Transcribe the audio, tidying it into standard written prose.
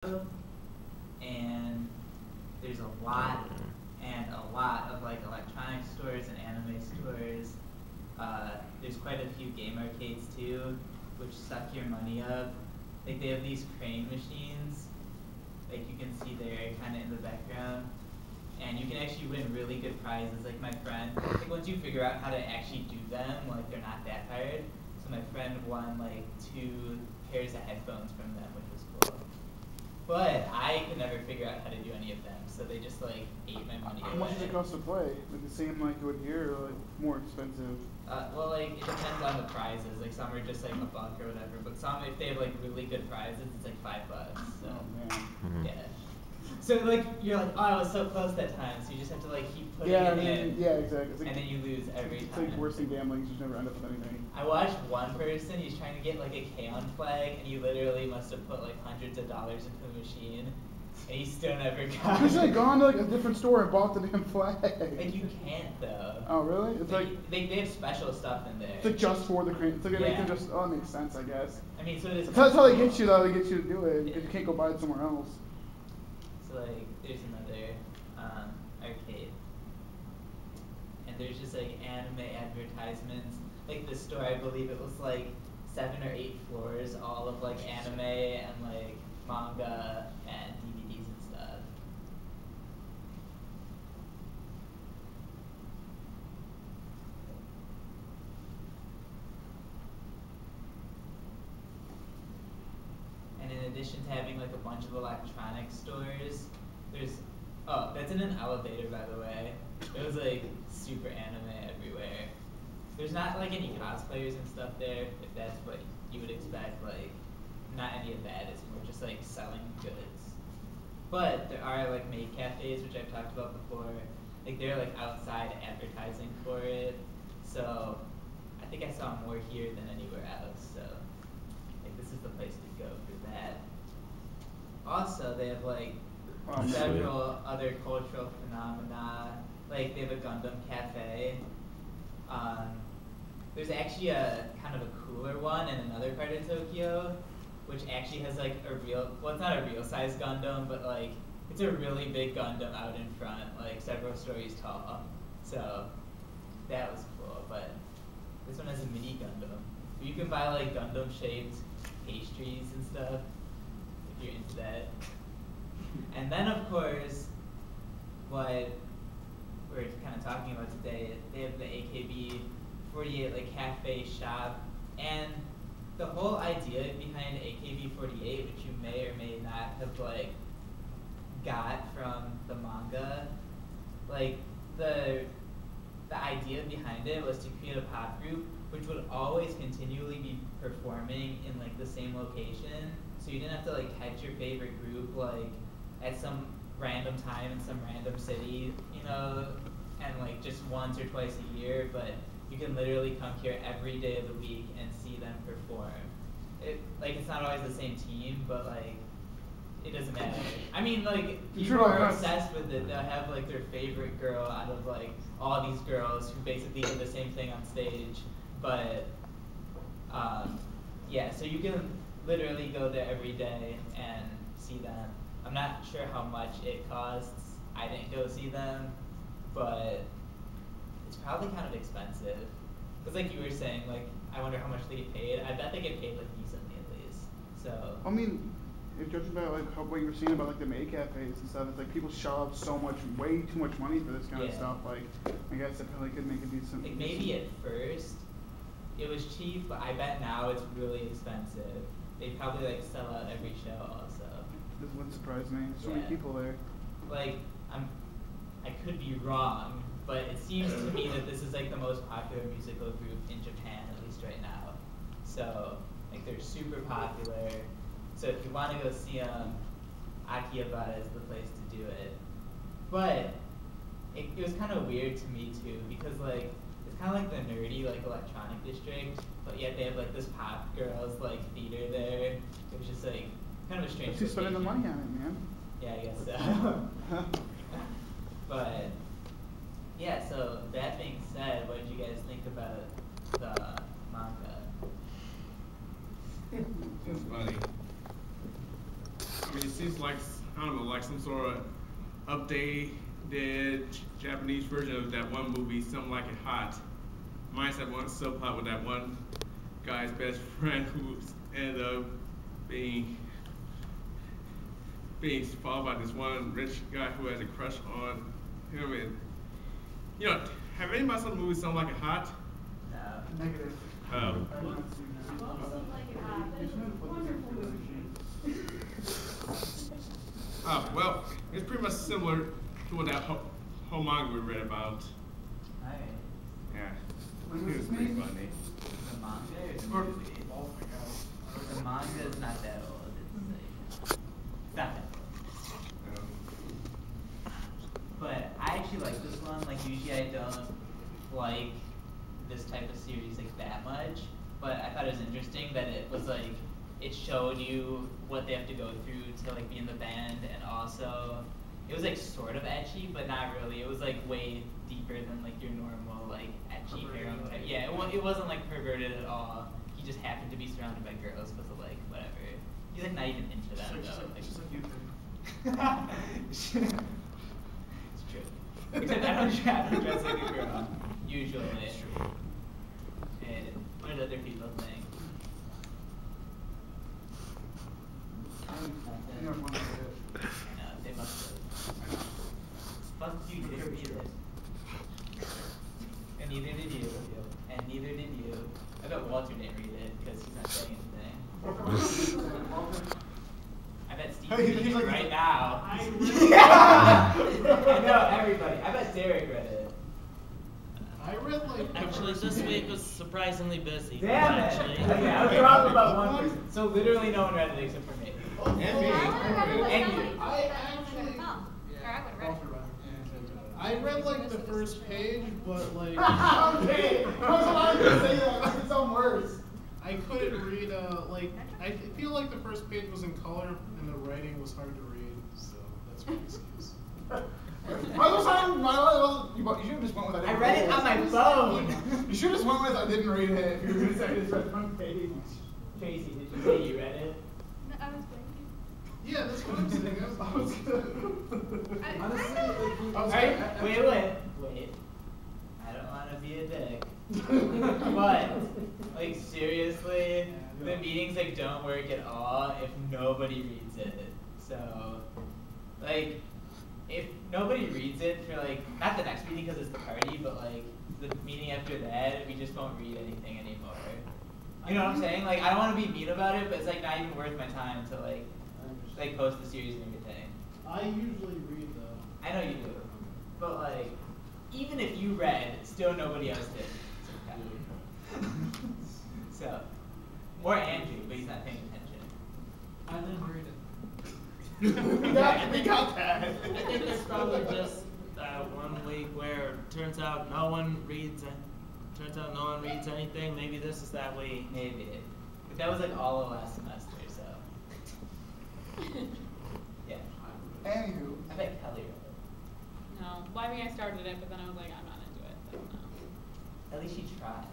and there's a lot of like electronic stores and anime stores. There's quite a few game arcades too, which suck your money up. Like they have these crane machines, like you can see there kind of in the background, and you can actually win really good prizes. Like my friend, like once you figure out how to actually do them, like they're not that hard. So my friend won like 2 pairs of headphones from them, which was cool. But I could never figure out how to do any of them, so they just like ate my money How away. much does it cost to play? Like the same like you would here, or like more expensive? Well, like it depends on the prizes. Like some are just like a buck or whatever, but some if they have like really good prizes, it's like $5. So Oh man. yeah. So like you're like, oh, I was so close that time. So you just have to like keep putting Yeah, it in, yeah, exactly. It's like, and then you lose every it's time. like worse than gambling. You just never end up with anything. I watched one person. He's trying to get like a K-On flag, and he literally must have put like hundreds of dollars into the machine, and he still never got You should have it. gone to like a different store and bought the damn flag. Like you can't though. Oh really? It's like they have special stuff in there. it's like just for the crane. It's like Yeah. they can just it makes sense, I guess. I mean, so it is. That's how they get you though. They get you to do it Yeah. because you can't go buy it somewhere else. So like, there's another arcade, and there's just like anime advertisements. Like the store, I believe it was like 7 or 8 floors, all of like anime and like manga and DVDs and stuff. And in addition to having like a bunch of electronic stores, there's that's in an elevator by the way. It was like super anime everywhere. There's not like any cosplayers and stuff there, if that's what you would expect. Like not any of that. It's more just like selling goods. But there are like maid cafes, which I've talked about before. Like they're like outside advertising for it. So I think I saw more here than anywhere else. So like this is the place to go for that. Also, they have like several other cultural phenomena. Like they have a Gundam cafe. There's actually a kind of a cooler one in another part of Tokyo, which actually has like a real, well it's not a real size Gundam, but like it's a really big Gundam out in front, like several stories tall. So that was cool, but this one has a mini Gundam. You can buy like Gundam shaped pastries and stuff if you're into that. And then of course, what we're kind of talking about today, they have the AKB48 like cafe shop, and the whole idea behind AKB48, which you may or may not have like got from the manga, like the idea behind it was to create a pop group which would always continually be performing in like the same location, so you didn't have to like catch your favorite group like at some random time in some random city, you know, and like just once or twice a year, but you can literally come here every day of the week and see them perform. Like it's not always the same team, but like it doesn't matter. I mean, like people are obsessed with it. They'll have like their favorite girl out of like all these girls who basically do the same thing on stage, but yeah. So you can literally go there every day and see them. I'm not sure how much it costs. I didn't go see them, but it's probably kind of expensive. Cause like you were saying, like I wonder how much they get paid. I bet they get paid like decently at least. So. I mean, if judging by like what you were saying about like the maid cafes and stuff, it's like people shell out so much, way too much money for this kind of stuff. Like, I guess it probably could make a decent. Like maybe at first it was cheap, but I bet now it's really expensive. They probably like sell out every show also. This wouldn't surprise me. So many people there. Like I could be wrong, but it seems to me that this is like the most popular musical group in Japan, at least right now. So like they're super popular. So if you want to go see them, Akihabara is the place to do it. But it was kind of weird to me too, because like it's kind of like the nerdy like electronic district, but yet they have like this pop girls like theater there. It was just like kind of a strange. Who's spending the money on it, man? Yeah, I guess so. But yeah, so that being said, what did you guys think about the manga? It's funny. I mean, it seems like, I don't know, like some sort of updated Japanese version of that one movie, Something Like It Hot. Mine's that one subplot with that one guy's best friend who ended up being followed by this one rich guy who has a crush on him. And, you know, have anybody seen the movie Something Like It Hot? No. Negative. Oh. Something Like It Hot. It's a wonderful movie. Well, it's pretty much similar to what that whole manga we read about. Alright. Yeah. When It was was this pretty made? funny. The manga or the Or- movie? The manga is not that old. It's not that old. But I actually like this one. Like usually I don't like this type of series like that much. But I thought it was interesting that it was like it showed you what they have to go through to like be in the band, and also it was like sort of ecchi, but not really. It was like way deeper than like your normal like ecchi harem. Yeah, it wasn't like perverted at all. He just happened to be surrounded by girls because of like whatever. He's like not even into that though. Just like you It's true. Except I don't dress like a girl, usually. And what did other people think? You know, one of the- I know, they must have. Fuck you, didn't read it. And neither did you. And neither did you. I bet Walter didn't read it because he's not saying anything. I bet Steve Hey, reads he's it like- right now. I I know, everybody. I bet Derek read it. I read like Actually, this week was surprisingly busy. Damn it! Actually. Okay, I was wrong about one person. So literally no one read it except for me. And me. I would've read it with And somebody. you. I actually- Or I would've read it. I read like the first page, but like Okay, I was allowed to say that. That's its own words. I couldn't read. Like I feel like the first page was in color and the writing was hard to read, so that's my excuse. You should have just went with I read it on my phone. You should have just went with I didn't read it if you were going to say I just read one page. Tracy, did you say you read it? No, I was blanking. Yeah, that's what I'm saying. I was good. I Alright, wait. I don't want to be a dick. But, like, seriously, the meetings, like, don't work at all if nobody reads it. So, like, if nobody reads it for, like, not the next meeting because it's the party, but, like, the meeting after that, we just won't read anything anymore. You know what I'm saying? Like, I don't want to be mean about it, but it's, like, not even worth my time to, like post the series and everything. I usually read though. I know you do. But, like, even if you read, still nobody else did. So, or Andrew, but he's not paying attention. I didn't read it. We got that. I think it's probably just that 1 week where it turns out no one reads anything. Maybe this is that week. Maybe. But that was, like, all of last semester, so. Yeah. Anywho. I bet Kelly read it. No. Well, I mean, I started it, but then I was like, I'm not into it. So no. At least she tried.